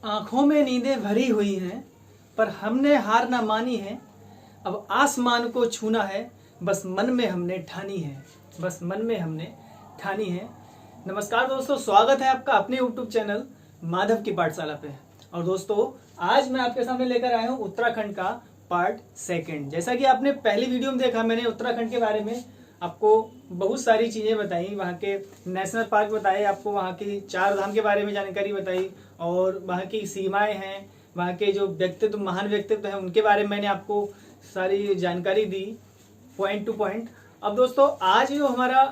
आंखों में नींदें भरी हुई हैं, पर हमने हार ना मानी है। अब आसमान को छूना है, बस मन में हमने ठानी है, बस मन में हमने ठानी है। नमस्कार दोस्तों, स्वागत है आपका अपने YouTube चैनल माधव की पाठशाला पे। और दोस्तों, आज मैं आपके सामने लेकर आया हूँ उत्तराखंड का पार्ट सेकंड। जैसा कि आपने पहली वीडियो में देखा, मैंने उत्तराखंड के बारे में आपको बहुत सारी चीज़ें बताई, वहाँ के नेशनल पार्क बताए, आपको वहाँ की 4 धाम के बारे में जानकारी बताई, और वहाँ की सीमाएं हैं, वहाँ के जो व्यक्तित्व, महान व्यक्तित्व हैं, उनके बारे में मैंने आपको सारी जानकारी दी पॉइंट टू पॉइंट। अब दोस्तों, आज जो हमारा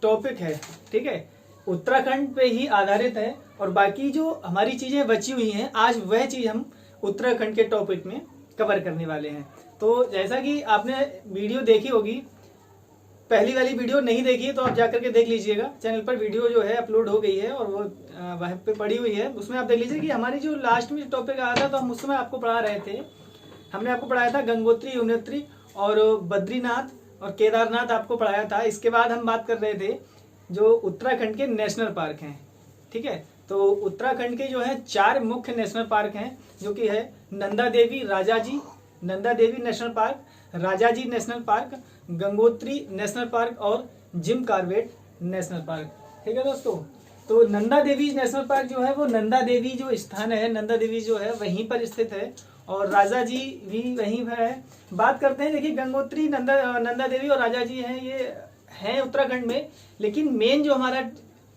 टॉपिक है, ठीक है, उत्तराखंड पे ही आधारित है, और बाकी जो हमारी चीज़ें बची हुई हैं, आज वह चीज़ हम उत्तराखंड के टॉपिक में कवर करने वाले हैं। तो जैसा कि आपने वीडियो देखी होगी, पहली वाली वीडियो नहीं देखी है तो आप जाकर के देख लीजिएगा। चैनल पर वीडियो जो है अपलोड हो गई है और वो वहाँ पे पड़ी हुई है, उसमें आप देख लीजिए कि हमारी जो लास्ट में टॉपिक आया था, तो हम उस समय आपको पढ़ा रहे थे। हमने आपको पढ़ाया था गंगोत्री, यमुनोत्री और बद्रीनाथ और केदारनाथ आपको पढ़ाया था। इसके बाद हम बात कर रहे थे जो उत्तराखंड के नेशनल पार्क हैं, ठीक है। तो उत्तराखंड के जो है 4 मुख्य नेशनल पार्क हैं, जो कि है Nanda Devi, Rajaji, Nanda Devi national park, Rajaji national park, Gangotri national park और जिम कॉर्बेट नेशनल पार्क, ठीक है दोस्तों। तो नंदा देवी नेशनल पार्क जो है, वो नंदा देवी जो स्थान है, नंदा देवी जो है वहीं पर स्थित है, और राजाजी भी वहीं पर है। बात करते हैं, देखिए गंगोत्री, नंदा देवी और राजाजी हैं, ये हैं उत्तराखंड में। लेकिन मेन जो हमारा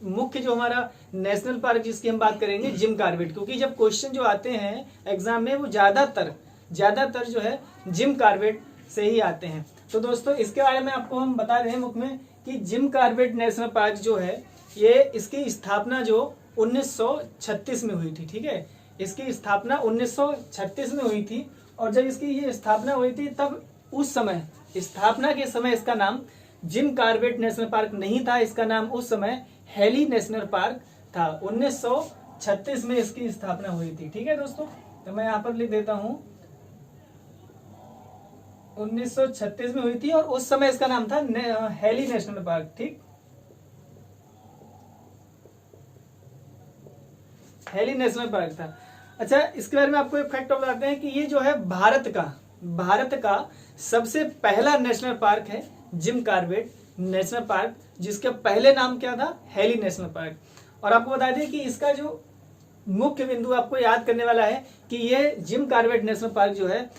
मुख्य जो हमारा नेशनल पार्क जिसकी हम बात करेंगे, जिम कॉर्बेट, क्योंकि जब क्वेश्चन जो आते हैं एग्जाम में, वो ज्यादातर जो है जिम कॉर्बेट से ही आते हैं। तो दोस्तों, इसके बारे में आपको हम बता रहे हैं मुख्य में कि जिम कॉर्बेट नेशनल पार्क जो है, ये इसकी स्थापना जो 1936 में हुई थी, ठीक है। इसकी स्थापना 1936 में हुई थी, और जब इसकी ये स्थापना हुई थी, तब उस समय, स्थापना के समय इसका नाम जिम कॉर्बेट नेशनल पार्क नहीं था। इसका नाम उस समय हेली नेशनल पार्क था। 1936 में इसकी स्थापना हुई थी, ठीक है दोस्तों। तो मैं यहाँ पर लिख देता हूँ, 1936 में हुई थी, और उस समय इसका नाम था हेली नेशनल पार्क, ठीक, हेली नेशनल पार्क था। अच्छा, इसके बारे में आपको एक फैक्ट बताते हैं कि ये जो है भारत का सबसे पहला नेशनल पार्क है, जिम कॉर्बेट नेशनल पार्क, जिसका पहले नाम क्या था, हेली नेशनल पार्क। और आपको बता दें कि इसका जो मुख्य बिंदु आपको याद करने वाला है कि ये जिम कॉर्बेट नेशनल पार्क जो है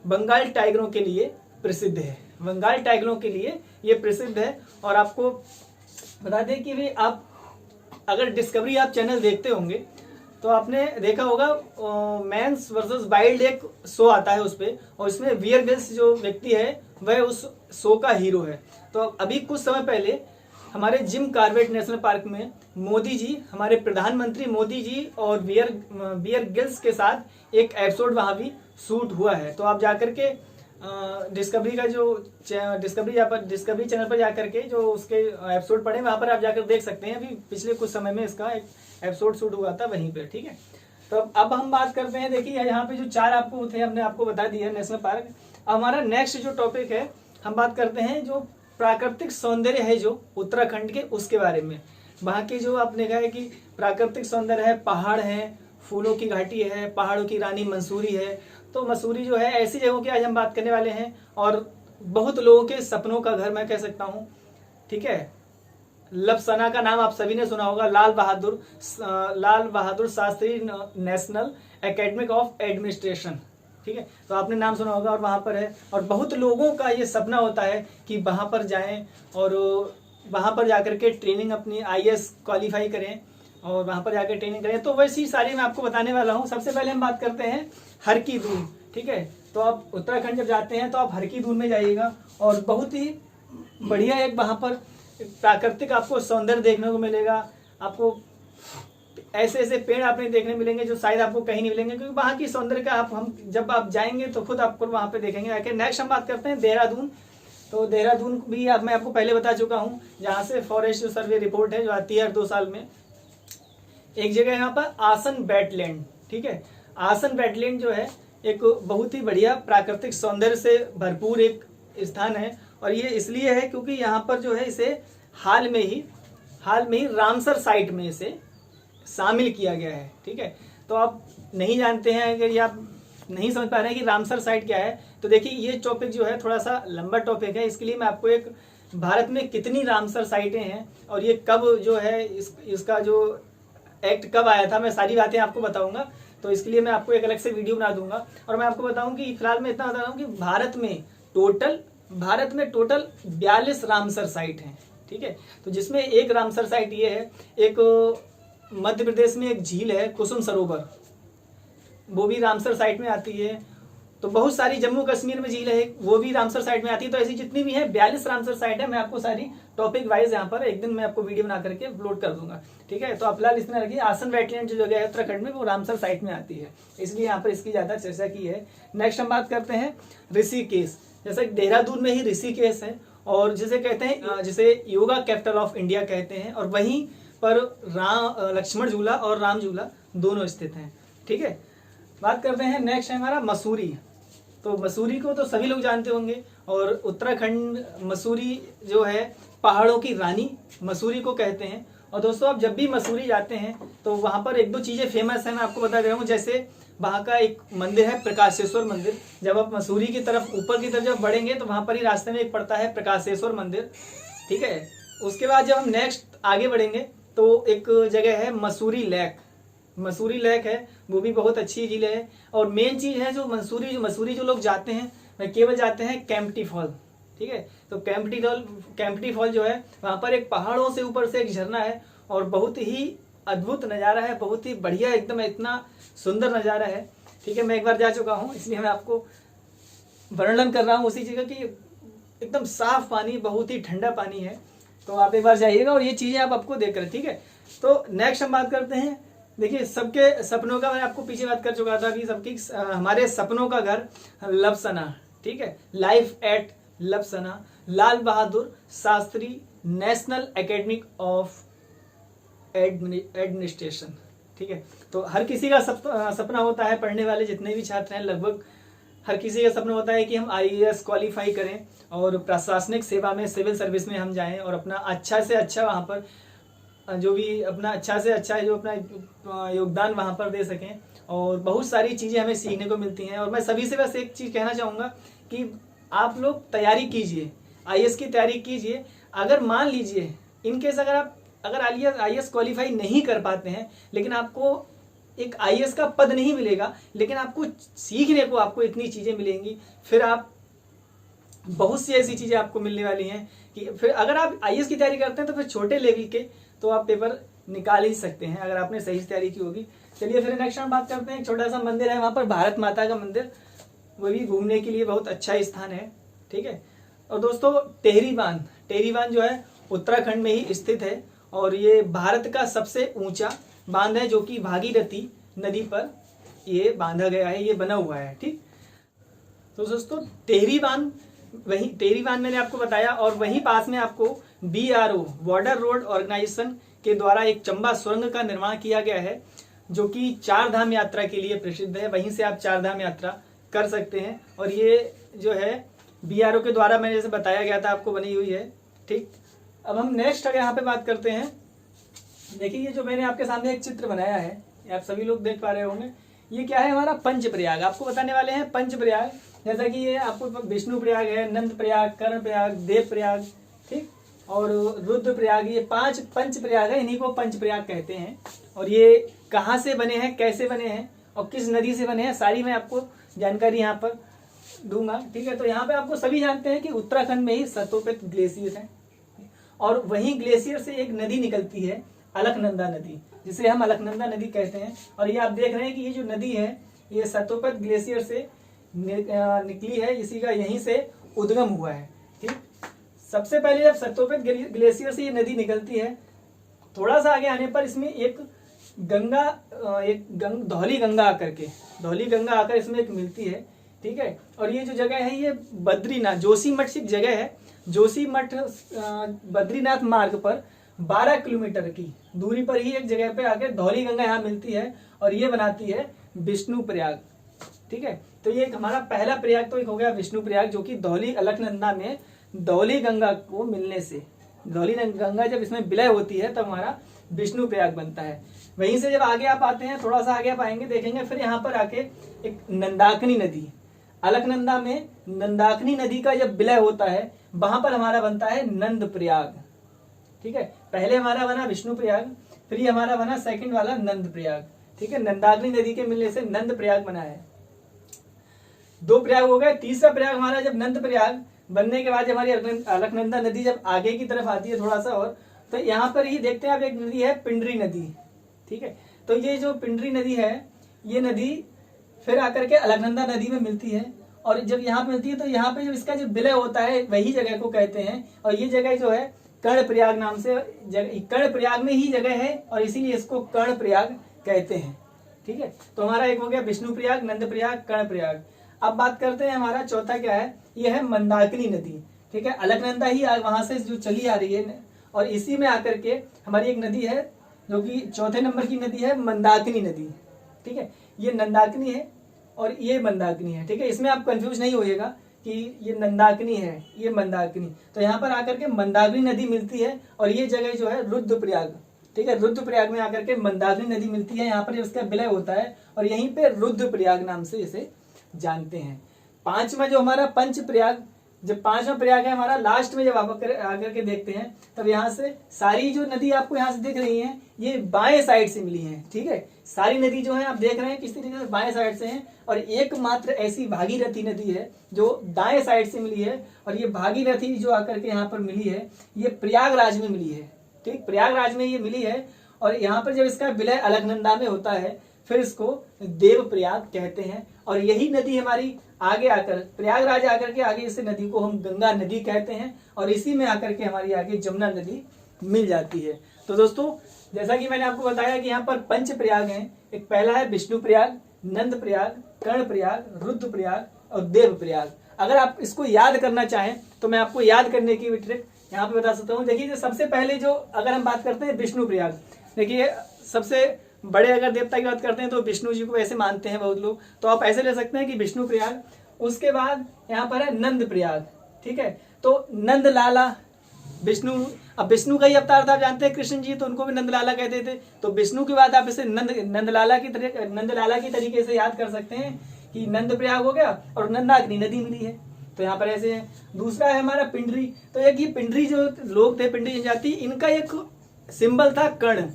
बंगाल टाइगरों के लिए प्रसिद्ध है, बंगाल टाइगरों के लिए ये प्रसिद्ध है। और आपको बता दें कि भी आप अगर डिस्कवरी आप चैनल देखते होंगे तो आपने देखा होगा, मैंस वर्सेस वाइल्ड एक शो आता है उस पे, और इसमें बियर ग्रिल्स जो व्यक्ति है वह उस शो का हीरो है। तो अभी कुछ समय पहले हमारे जिम कॉर्बेट नेशनल पार्क में मोदी जी, हमारे प्रधानमंत्री मोदी जी और बियर ग्रिल्स के साथ एक एपिसोड वहाँ भी शूट हुआ है। तो आप जाकर के डिस्कवरी का जो डिस्कवरी चैनल पर जाकर के जो उसके एपिसोड पढ़े, वहाँ पर आप जाकर देख सकते हैं। अभी पिछले कुछ समय में इसका एक एपिसोड शूट हुआ था वहीं पे, ठीक है। तो अब हम बात करते हैं, देखिए यहाँ पे जो 4 आपको थे, हमने आपको बता दिया नेशनल पार्क। हमारा नेक्स्ट जो टॉपिक है, हम बात करते हैं जो प्राकृतिक सौंदर्य है जो उत्तराखंड के, उसके बारे में। वहाँ की जो आपने कहा है कि प्राकृतिक सौंदर्य है, पहाड़ है, फूलों की घाटी है, पहाड़ों की रानी मंसूरी है। तो मसूरी जो है, ऐसी जगहों की आज हम बात करने वाले हैं, और बहुत लोगों के सपनों का घर मैं कह सकता हूँ, ठीक है। लपसना का नाम आप सभी ने सुना होगा, Lal Bahadur Shastri national academy of administration, ठीक है। तो आपने नाम सुना होगा, और वहाँ पर है, और बहुत लोगों का ये सपना होता है कि वहाँ पर जाएं और वहाँ पर जाकर के ट्रेनिंग अपनी IAS क्वालिफाई करें, और वहाँ पर जाकर ट्रेनिंग करें। तो वैसी सारी मैं आपको बताने वाला हूँ। सबसे पहले हम बात करते हैं हर की दून, ठीक है। तो आप उत्तराखंड जब जाते हैं तो आप हर की दून में जाइएगा, और बहुत ही बढ़िया एक वहाँ पर प्राकृतिक आपको सौंदर्य देखने को मिलेगा। आपको ऐसे पेड़ आपने देखने मिलेंगे जो शायद आपको कहीं नहीं मिलेंगे, क्योंकि वहाँ की सौंदर्य का हम जब आप जाएंगे तो खुद आपको वहाँ पे देखेंगे। नेक्स्ट हम बात करते हैं देहरादून। तो देहरादून भी मैं आपको पहले बता चुका हूँ, जहाँ से फॉरेस्ट सर्वे रिपोर्ट है जो आती है हर 2 साल में। एक जगह यहाँ पर आसन वेटलैंड, ठीक है। आसन वेटलैंड जो है एक बहुत ही बढ़िया प्राकृतिक सौंदर्य से भरपूर एक स्थान है, और ये इसलिए है क्योंकि यहाँ पर जो है इसे हाल में ही रामसर साइट में इसे शामिल किया गया है। ठीक है, तो आप नहीं जानते हैं, अगर ये आप नहीं समझ पा रहे हैं कि रामसर साइट क्या है, तो देखिए ये टॉपिक जो है थोड़ा सा लंबा टॉपिक है। इसके लिए मैं आपको एक भारत में कितनी रामसर साइटें हैं और ये कब जो है इसका जो एक्ट कब आया था, मैं सारी बातें आपको बताऊंगा। तो इसके लिए मैं आपको एक अलग से वीडियो बना दूंगा। और मैं आपको बताऊं कि फिलहाल मैं इतना बता रहा हूँ कि भारत में टोटल 42 रामसर साइट हैं। ठीक है, तो जिसमें एक रामसर साइट ये है, एक मध्य प्रदेश में एक झील है कुसुम सरोवर, वो भी रामसर साइट में आती है। तो बहुत सारी जम्मू कश्मीर में झील है, वो भी रामसर साइट में आती है। तो ऐसी जितनी भी है 42 रामसर साइट है। मैं आपको सारी टॉपिक वाइज यहाँ पर एक दिन मैं आपको वीडियो बना करके अपलोड कर दूंगा। ठीक है, तो आप फिलहाल इतना रखिए, आसन वेटलैंड जो जगह है उत्तराखंड में, वो रामसर साइट में आती है, इसलिए यहाँ पर इसकी ज्यादा चर्चा की है। नेक्स्ट हम बात करते हैं ऋषिकेश। जैसे देहरादून में ही ऋषिकेश है, और जिसे कहते हैं, जिसे योगा कैपिटल ऑफ इंडिया कहते हैं, और वहीं पर लक्ष्मण झूला और राम झूला दोनों स्थित हैं। ठीक है, बात करते हैं नेक्स्ट है हमारा मसूरी। तो मसूरी को तो सभी लोग जानते होंगे, और उत्तराखंड मसूरी जो है पहाड़ों की रानी मसूरी को कहते हैं। और दोस्तों आप जब भी मसूरी जाते हैं तो वहाँ पर एक दो चीज़ें फेमस है, मैं आपको बता दे रहा हूँ। जैसे वहाँ का एक मंदिर है प्रकाशेश्वर मंदिर। जब आप मसूरी की तरफ ऊपर की तरफ जब बढ़ेंगे तो वहाँ पर ही रास्ते में एक पड़ता है प्रकाशेश्वर मंदिर। ठीक है, उसके बाद जब हम नेक्स्ट आगे बढ़ेंगे तो एक जगह है मसूरी मसूरी लेक है, वो भी बहुत अच्छी झील है। और मेन चीज़ है जो मसूरी जो लोग जाते हैं वह केवल जाते हैं कैंपटी फॉल। ठीक है, तो कैंपटी फॉल जो है वहाँ पर एक पहाड़ों से ऊपर से एक झरना है, और बहुत ही अद्भुत नज़ारा है, बहुत ही बढ़िया, एकदम इतना सुंदर नज़ारा है। ठीक है, मैं एक बार जा चुका हूँ, इसलिए मैं आपको वर्णन कर रहा हूँ उसी जगह की। एकदम साफ पानी, बहुत ही ठंडा पानी है, तो आप एक बार जाइएगा और ये चीज़ें आप आपको देख कर। ठीक है, तो नेक्स्ट हम बात करते हैं। देखिए सबके सपनों का, मैं आपको पीछे बात कर चुका था कि सबकी हमारे सपनों का घर लबसना। ठीक है, life at LBSNAA, Lal Bahadur Shastri national academy of administration. ठीक है, तो हर किसी का सपना होता है, पढ़ने वाले जितने भी छात्र हैं लगभग हर किसी का सपना होता है कि हम IAS क्वालिफाई करें और प्रशासनिक सेवा में, सिविल सर्विस में हम जाएं और अपना अच्छा से अच्छा वहाँ पर जो भी अपना अच्छा से अच्छा जो अपना योगदान वहाँ पर दे सकें। और बहुत सारी चीज़ें हमें सीखने को मिलती हैं। और मैं सभी से बस एक चीज़ कहना चाहूँगा कि आप लोग तैयारी कीजिए, IAS की तैयारी कीजिए। अगर मान लीजिए इनकेस अगर IAS क्वालिफाई नहीं कर पाते हैं, लेकिन आपको एक IAS का पद नहीं मिलेगा, लेकिन आपको सीखने को आपको इतनी चीज़ें मिलेंगी, फिर आप बहुत सी ऐसी चीज़ें आपको मिलने वाली हैं कि फिर अगर आप IAS की तैयारी करते हैं तो फिर छोटे लेवल के तो आप पेपर निकाल ही सकते हैं अगर आपने सही तैयारी की होगी। चलिए फिर नेक्स्ट हम बात करते हैं। एक छोटा सा मंदिर है वहाँ पर, भारत माता का मंदिर, वो भी घूमने के लिए बहुत अच्छा स्थान है। ठीक है, और दोस्तों टेहरी बांध जो है उत्तराखंड में ही स्थित है, और ये भारत का सबसे ऊंचा बांध है, जो कि भागीरथी नदी पर ये बांधा गया है, ये बना हुआ है। ठीक, तो दोस्तों टेहरी बांध मैंने आपको बताया, और वहीं पास में आपको BRO बॉर्डर रोड ऑर्गेनाइजेशन के द्वारा एक चंबा सुरंग का निर्माण किया गया है, जो कि 4 धाम यात्रा के लिए प्रसिद्ध है। वहीं से आप 4 धाम यात्रा कर सकते हैं, और ये जो है BRO के द्वारा मैंने जैसे बताया गया था आपको बनी हुई है। ठीक, अब हम नेक्स्ट अगर यहाँ पे बात करते हैं। देखिए ये जो मैंने आपके सामने एक चित्र बनाया है, आप सभी लोग देख पा रहे होंगे, ये क्या है हमारा पंचप्रयाग। आपको बताने वाले हैं पंचप्रयाग, जैसा कि ये आपको विष्णु प्रयाग है, नंद प्रयाग, कर्ण प्रयाग, देव प्रयाग, ठीक, और रुद्र प्रयाग, ये 5 पंच प्रयाग है, इन्हीं को पंच प्रयाग कहते हैं। और ये कहाँ से बने हैं, कैसे बने हैं और किस नदी से बने हैं, सारी मैं आपको जानकारी यहाँ पर दूंगा। ठीक है, तो यहाँ पे आपको सभी जानते हैं कि उत्तराखंड में ही सतोपत ग्लेशियर है, और वहीं ग्लेशियर से एक नदी निकलती है अलकनंदा नदी, जिसे हम अलकनंदा नदी कहते हैं। और ये आप देख रहे हैं कि ये जो नदी है ये सतोपत ग्लेशियर से निकली है, इसी का यहीं से उद्गम हुआ है। ठीक, सबसे पहले जब सतोपत ग्लेशियर से ये नदी निकलती है, थोड़ा सा आगे आने पर इसमें एक धौली गंगा आकर इसमें एक मिलती है। ठीक है, और ये जो जगह है ये बद्रीनाथ जोशीमठ से जगह है, जोशीमठ बद्रीनाथ मार्ग पर 12 किलोमीटर की दूरी पर ही एक जगह पे आकर धौली गंगा यहाँ मिलती है, और ये बनाती है विष्णु प्रयाग। ठीक है, तो ये हमारा पहला प्रयाग तो एक हो गया विष्णु प्रयाग, जो कि धौली अलकनंदा में धौली गंगा को मिलने से, धौली गंगा जब इसमें विलय होती है तब हमारा विष्णु प्रयाग बनता है। वहीं से जब आगे आप आते हैं, थोड़ा सा आगे आप आएंगे, देखेंगे फिर यहाँ पर आके एक नंदाकिनी नदी, अलकनंदा में नंदाकिनी नदी का जब विलय होता है, वहां पर हमारा बनता है नंद प्रयाग। ठीक है, पहले हमारा बना विष्णु प्रयाग, फिर ये हमारा बना सेकंड वाला नंद प्रयाग। ठीक है, नंदाकिनी नदी के मिलने से नंद प्रयाग बना है। 2 प्रयाग हो गए। तीसरा प्रयाग हमारा जब नंद प्रयाग बनने के बाद हमारी अलकनंदा नदी जब आगे की तरफ आती है थोड़ा सा और, तो यहाँ पर ही देखते हैं आप एक नदी है पिंडरी नदी। ठीक है, तो ये जो पिंडरी नदी है, ये नदी फिर आकर के अलकनंदा नदी में मिलती है, और जब यहाँ पे मिलती है तो यहाँ पे जब इसका जो विलय होता है वही जगह को कहते हैं, और ये जगह जो है कर्ण प्रयाग नाम से, कर्ण प्रयाग में ही जगह है और इसीलिए इसको कर्ण प्रयाग कहते हैं। ठीक है, तो हमारा एक हो गया विष्णु प्रयाग, नंद प्रयाग, कर्ण प्रयाग। अब बात करते हैं हमारा चौथा क्या है, ये है मंदाकिनी नदी। ठीक है, अलकनंदा ही वहां से जो चली आ रही है, और इसी में आकर के हमारी एक नदी है जो कि चौथे नंबर की नदी है मंदाकिनी नदी। ठीक है, ये नंदाकिनी है और ये मंदाकिनी है। ठीक है, इसमें आप कंफ्यूज नहीं होइएगा कि ये नंदाकिनी है, ये मंदाकिनी। तो यहाँ पर आकर के मंदाकिनी नदी मिलती है, और ये जगह जो है रुद्रप्रयाग। ठीक है, रुद्रप्रयाग में आकर के मंदाकिनी नदी मिलती है, यहाँ पर इसका विलय होता है, और यहीं पे रुद्रप्रयाग नाम से इसे जानते हैं। 5वां जो हमारा पंच प्रयाग, जब 5वां प्रयाग है हमारा, लास्ट में जब आप आकर के देखते हैं, तब यहाँ से सारी जो नदी आपको यहाँ से दिख रही है, ये बाएं साइड से मिली है। ठीक है, सारी नदी जो है आप देख रहे हैं किस तरीके से बाएं साइड से है, और एकमात्र ऐसी भागीरथी नदी है जो दाएं साइड से मिली है, और ये भागीरथी जो आकर के यहाँ पर मिली है, ये प्रयागराज में मिली है। ठीक, प्रयागराज में ये मिली है, और यहाँ पर जब इसका विलय अलकनंदा में होता है, फिर इसको देव प्रयाग कहते हैं, और यही नदी हमारी आगे आकर प्रयागराज आकर के आगे इस नदी को हम गंगा नदी कहते हैं, और इसी में आकर के हमारी आगे जमुना नदी मिल जाती है। तो दोस्तों, जैसा कि मैंने आपको बताया कि यहाँ पर पंच प्रयाग हैं। एक पहला है विष्णु प्रयाग, नंद प्रयाग, कर्ण प्रयाग, रुद्र प्रयाग और देव प्रयाग। अगर आप इसको याद करना चाहें तो मैं आपको याद करने की भी ट्रिक यहाँ पे बता सकता हूँ। देखिए, सबसे पहले जो अगर हम बात करते हैं विष्णु प्रयाग, देखिए सबसे बड़े अगर देवता की बात करते हैं तो विष्णु जी को ऐसे मानते हैं बहुत लोग, तो आप ऐसे ले सकते हैं कि विष्णु प्रयाग, उसके बाद यहाँ पर है नंद प्रयाग। ठीक है, तो नंद लाला विष्णु, अब विष्णु का ही अवतार था, आप जानते हैं कृष्ण जी, तो उनको भी नंद लाला कहते थे। तो विष्णु के बाद आप इसे नंद लाला की तरीके से याद कर सकते हैं कि नंद प्रयाग हो गया और नंदाकिनी नदी मिली है, तो यहाँ पर ऐसे है। दूसरा है हमारा पिंडरी, तो एक ये पिंडरी जो लोग थे, पिंडरी जनजाति, इनका एक सिंबल था कर्ण।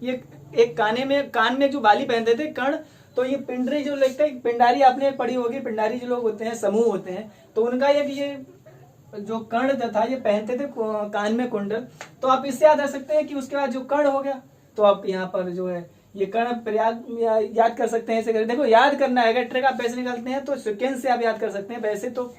ये एक कान में जो बाली पहनते थे कर्ण, तो ये पिंडरी जो लगता है, पिंडारी आपने पढ़ी होगी, पिंडारी जो लोग होते हैं, समूह होते हैं, तो उनका एक ये जो कर्ण था ये पहनते थे कान में कुंडल। तो आप इससे याद रख सकते हैं कि उसके बाद जो कर्ण हो गया, तो आप यहाँ पर जो है ये कर्ण प्रयाग याद कर सकते हैं। ऐसे देखो, याद करना है, अगर ट्रिक आप पैसे निकालते हैं तो सिक्वेंस से आप याद कर सकते हैं, वैसे तो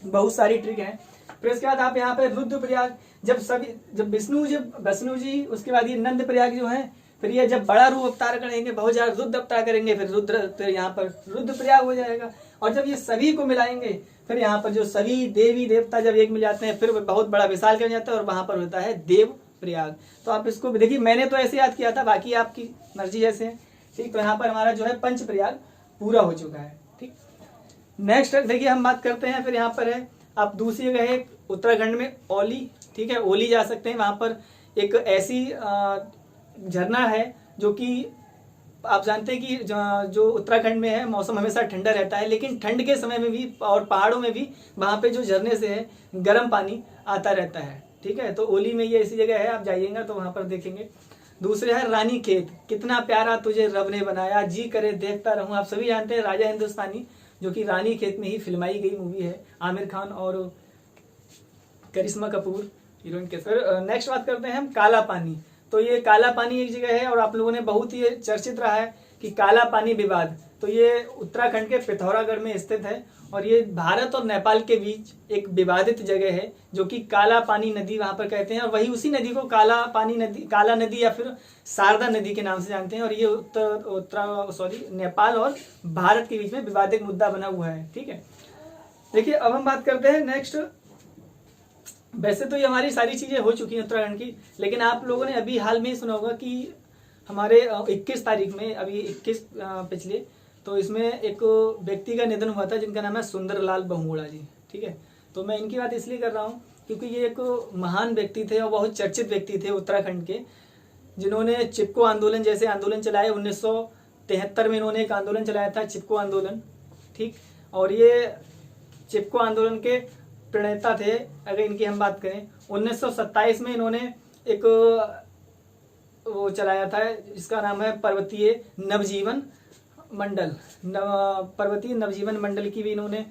बहुत सारी ट्रिक है। फिर इसके बाद आप यहाँ पे रुद्र प्रयाग, जब विष्णु जी, उसके बाद ये नंद प्रयाग जो है, फिर ये जब बड़ा रूप अवतार करेंगे, बहुत ज्यादा रुद्र अवतार करेंगे, फिर रुद्र, तो यहाँ पर रुद्र प्रयाग हो जाएगा। और जब ये सभी को मिलाएंगे, फिर यहाँ पर जो सभी देवी देवता जब एक मिल जाते हैं, फिर बहुत बड़ा विशाल कर जाता है, और वहां पर होता है देव प्रयाग। तो आप इसको देखिए, मैंने तो ऐसे याद किया था, बाकी आपकी मर्जी जैसे है। ठीक, तो यहाँ पर हमारा जो है पंच प्रयाग पूरा हो चुका है। ठीक, नेक्स्ट देखिए हम बात करते हैं, फिर यहाँ पर है आप दूसरी जगह है उत्तराखंड में ओली। ठीक है, ओली जा सकते हैं, वहां पर एक ऐसी झरना है जो कि आप जानते हैं कि जो उत्तराखंड में है, मौसम हमेशा ठंडा रहता है, लेकिन ठंड के समय में भी और पहाड़ों में भी वहाँ पे जो झरने से है गर्म पानी आता रहता है। ठीक है, तो ओली में ये ऐसी जगह है, आप जाइएगा तो वहाँ पर देखेंगे। दूसरे है रानी खेत, कितना प्यारा तुझे रब ने बनाया, जी करे देखता रहूं। आप सभी जानते हैं राजा हिंदुस्तानी, जो कि रानी खेत में ही फिल्माई गई मूवी है, आमिर खान और करिश्मा कपूर हीरोइन के। फिर नेक्स्ट बात करते हैं हम काला पानी। तो ये काला पानी एक जगह है, और आप लोगों ने बहुत ही चर्चित रहा है कि काला पानी विवाद, तो ये उत्तराखंड के पिथौरागढ़ में स्थित है, और ये भारत और नेपाल के बीच एक विवादित जगह है, जो कि काला पानी नदी वहां पर कहते हैं, और वही उसी नदी को काला नदी या फिर शारदा नदी के नाम से जानते हैं। और ये नेपाल और भारत के बीच में विवादित मुद्दा बना हुआ है। ठीक है, देखिए अब हम बात करते हैं नेक्स्ट। वैसे तो ये हमारी सारी चीजें हो चुकी हैं उत्तराखंड की, लेकिन आप लोगों ने अभी हाल में ही सुना होगा कि हमारे 21 तारीख में, अभी 21 पिछले, तो इसमें एक व्यक्ति का निधन हुआ था जिनका नाम है सुंदरलाल बहुगुणा जी। ठीक है, तो मैं इनकी बात इसलिए कर रहा हूँ क्योंकि ये एक महान व्यक्ति थे और बहुत चर्चित व्यक्ति थे उत्तराखंड के, जिन्होंने चिपको आंदोलन जैसे आंदोलन चलाए। 1973 में इन्होंने एक आंदोलन चलाया था, चिपको आंदोलन, ठीक। और ये चिपको आंदोलन के प्रणेता थे। अगर इनकी हम बात करें, 1927 में इन्होंने एक वो चलाया था, इसका नाम है पर्वतीय नवजीवन मंडल। पर्वतीय नवजीवन मंडल की भी इन्होंने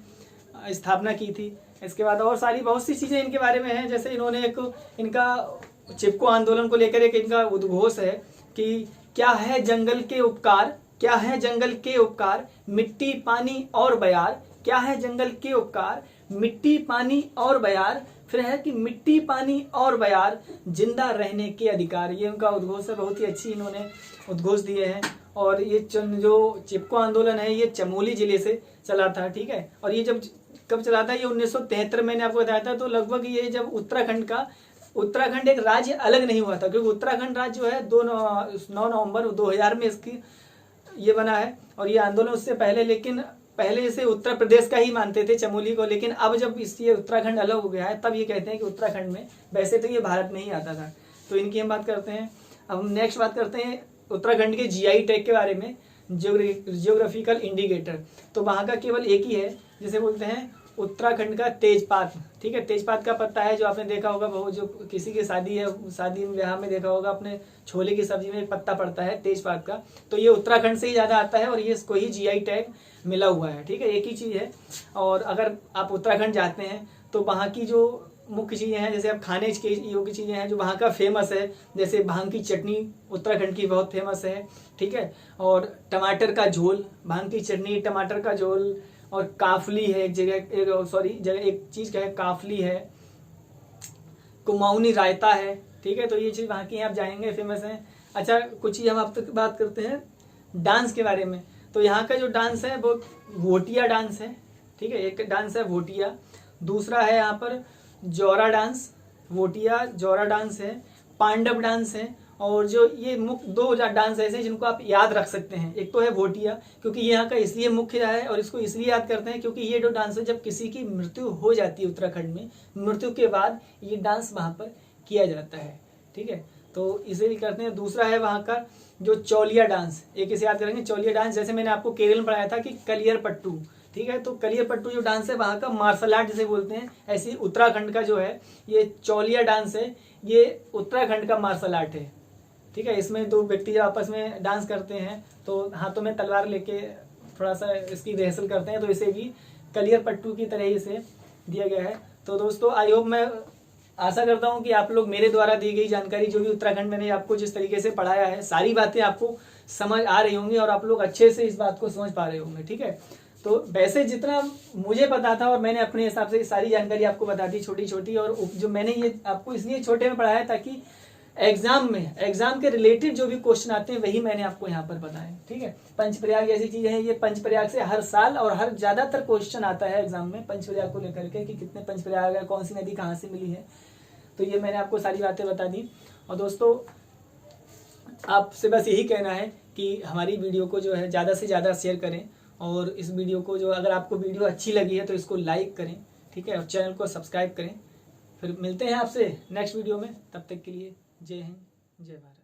स्थापना की थी। इसके बाद और सारी बहुत सी चीज़ें इनके बारे में हैं। जैसे इन्होंने एक इनका चिपको आंदोलन को लेकर एक इनका उद्घोष है कि क्या है जंगल के उपकार, क्या है जंगल के उपकार, मिट्टी पानी और बयार, क्या है जंगल के उपकार, मिट्टी पानी और बयार, फिर है कि मिट्टी पानी और बयार, जिंदा रहने के अधिकार। ये उनका उद्घोष है, बहुत ही अच्छी इन्होंने उद्घोष दिए हैं। और ये जो चिपको आंदोलन है ये चमोली जिले से चला था, ठीक है। और ये जब कब चला था, ये 1973 मैंने आपको बताया था। तो लगभग ये जब उत्तराखंड एक राज्य अलग नहीं हुआ था, क्योंकि उत्तराखंड राज्य जो है 9 नवंबर 2000 में इसकी ये बना है। और ये आंदोलन उससे पहले, लेकिन पहले इसे उत्तर प्रदेश का ही मानते थे चमोली को, लेकिन अब जब ये उत्तराखंड अलग हो गया है तब ये कहते हैं कि उत्तराखंड में, वैसे तो ये भारत में ही आता था। तो इनकी हम बात करते हैं। अब हम नेक्स्ट बात करते हैं उत्तराखंड के जीआई टैग के बारे में, जियोग्राफिकल इंडिकेटर। तो वहाँ का केवल एक ही है, जिसे बोलते हैं उत्तराखंड का तेजपात, ठीक है। तेजपात का पत्ता है, जो आपने देखा होगा, वो जो किसी की शादी है, शादी ब्याह में देखा होगा अपने, छोले की सब्जी में एक पत्ता पड़ता है तेजपात का। तो ये उत्तराखंड से ही ज़्यादा आता है और ये इसको ही जीआई टैग मिला हुआ है, ठीक है। एक ही चीज़ है। और अगर आप उत्तराखंड जाते हैं तो वहाँ की जो मुख्य चीज़ें हैं, जैसे आप खाने की योग्य चीज़ें हैं जो वहाँ का फेमस है, जैसे भांग की चटनी उत्तराखंड की बहुत फेमस है, ठीक है। और टमाटर का झोल, भांग की चटनी, टमाटर का झोल, और काफली है एक चीज़ क्या है, काफली है, कुमाऊनी रायता है, ठीक है। तो ये चीज़ वहाँ की आप जाएंगे फेमस है। अच्छा, कुछ चीज़ हम आप तक बात करते हैं डांस के बारे में। तो यहाँ का जो डांस है वो भोटिया डांस है, ठीक है। एक डांस है भोटिया, दूसरा है यहाँ पर जौरा डांस, भोटिया जौरा डांस है, पांडव डांस है। और जो ये मुख्य 2 डांस ऐसे हैं जिनको आप याद रख सकते हैं। एक तो है भोटिया, क्योंकि ये यहाँ का इसलिए मुख्य है और इसको इसलिए याद करते हैं क्योंकि ये जो डांस है, जब किसी की मृत्यु हो जाती है उत्तराखंड में, मृत्यु के बाद ये डांस वहाँ पर किया जाता है, ठीक है। तो इसे भी करते हैं। दूसरा है वहाँ का जो चौलिया डांस, एक इसे याद करेंगे चौलिया डांस। जैसे मैंने आपको केरल में पढ़ाया था कि कलियर पट्टू, ठीक है। तो कलियर पट्टू जो डांस है वहाँ का मार्शल आर्ट जिसे बोलते हैं, ऐसे उत्तराखंड का जो है ये चौलिया डांस है, ये उत्तराखंड का मार्शल आर्ट है, ठीक है। इसमें 2 व्यक्ति जब आपस में डांस करते हैं तो हाथों में तलवार लेके थोड़ा सा इसकी रिहर्सल करते हैं, तो इसे भी कलियर पट्टू की तरह ही इसे दिया गया है। तो दोस्तों, आई होप, मैं आशा करता हूँ कि आप लोग मेरे द्वारा दी गई जानकारी, जो भी उत्तराखंड मैंने आपको जिस तरीके से पढ़ाया है, सारी बातें आपको समझ आ रही होंगी और आप लोग अच्छे से इस बात को समझ पा रहे होंगे, ठीक है। तो वैसे जितना मुझे पता था और मैंने अपने हिसाब से सारी जानकारी आपको बता दी, छोटी छोटी। और जो मैंने ये आपको इसलिए छोटे में पढ़ाया ताकि एग्जाम के रिलेटेड जो भी क्वेश्चन आते हैं वही मैंने आपको यहाँ पर बताया, ठीक है। पंचप्रयाग ऐसी चीजें हैं, ये पंचप्रयाग से हर साल और हर ज्यादातर क्वेश्चन आता है एग्जाम में पंचप्रयाग को लेकर के, कि कितने पंचप्रयाग है, कौन सी नदी कहाँ से मिली है। तो ये मैंने आपको सारी बातें बता दी। और दोस्तों, आपसे बस यही कहना है कि हमारी वीडियो को जो है ज़्यादा से ज़्यादा शेयर करें, और इस वीडियो को जो, अगर आपको वीडियो अच्छी लगी है तो इसको लाइक करें, ठीक है। और चैनल को सब्सक्राइब करें। फिर मिलते हैं आपसे नेक्स्ट वीडियो में, तब तक के लिए जय हिंद, जय भारत।